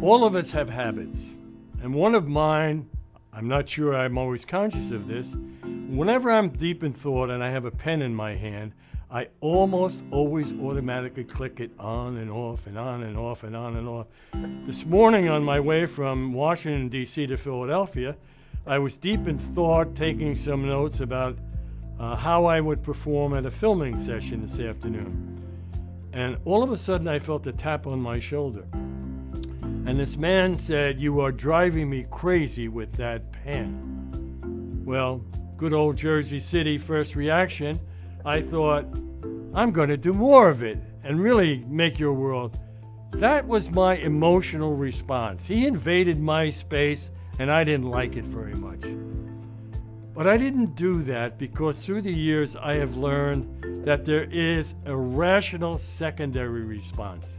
All of us have habits, and one of mine, I'm not sure I'm always conscious of this, whenever I'm deep in thought and I have a pen in my hand, I almost always automatically click it on and off and on and off and on and off. This morning on my way from Washington, D.C. to Philadelphia, I was deep in thought, taking some notes about how I would perform at a filming session this afternoon. And all of a sudden I felt a tap on my shoulder. And this man said, "You are driving me crazy with that pen." Well, good old Jersey City first reaction, I thought, I'm going to do more of it and really make your world. That was my emotional response. He invaded my space and I didn't like it very much. But I didn't do that because through the years I have learned that there is a rational secondary response.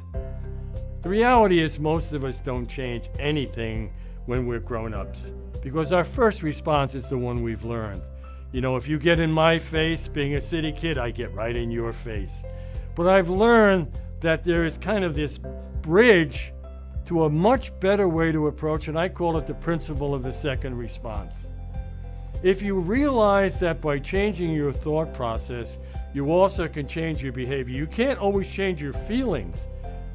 The reality is most of us don't change anything when we're grown-ups because our first response is the one we've learned. You know, if you get in my face, being a city kid, I get right in your face. But I've learned that there is kind of this bridge to a much better way to approach, and I call it the principle of the second response. If you realize that by changing your thought process, you also can change your behavior. You can't always change your feelings,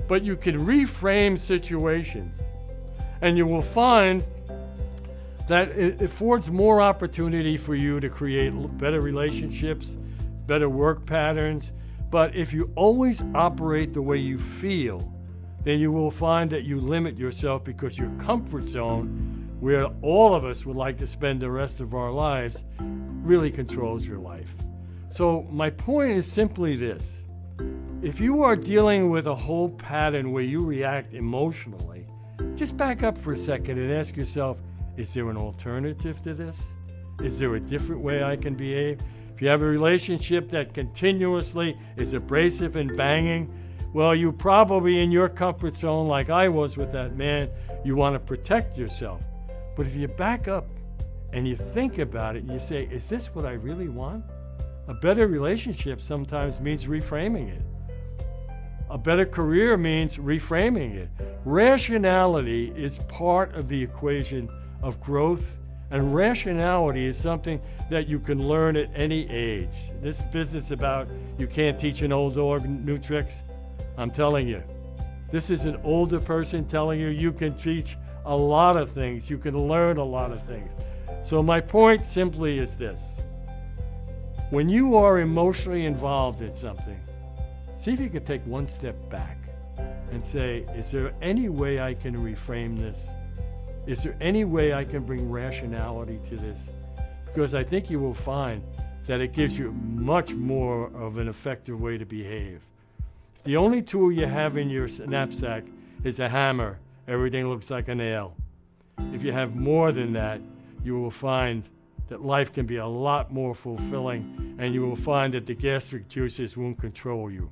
but you can reframe situations. And you will find that it affords more opportunity for you to create better relationships, better work patterns. But if you always operate the way you feel, then you will find that you limit yourself because your comfort zone, where all of us would like to spend the rest of our lives, really controls your life. So my point is simply this. If you are dealing with a whole pattern where you react emotionally, just back up for a second and ask yourself, is there an alternative to this? Is there a different way I can behave? If you have a relationship that continuously is abrasive and banging, well, you probably in your comfort zone, like I was with that man, you want to protect yourself. But if you back up and you think about it, you say, is this what I really want? A better relationship sometimes means reframing it. A better career means reframing it. Rationality is part of the equation of growth, and rationality is something that you can learn at any age. This business about you can't teach an old dog new tricks, I'm telling you, this is an older person telling you you can teach a lot of things, you can learn a lot of things. So my point simply is this. When you are emotionally involved in something, see if you can take one step back and say, is there any way I can reframe this? Is there any way I can bring rationality to this? Because I think you will find that it gives you much more of an effective way to behave. If the only tool you have in your knapsack is a hammer, everything looks like a nail. If you have more than that, you will find that life can be a lot more fulfilling, and you will find that the gastric juices won't control you.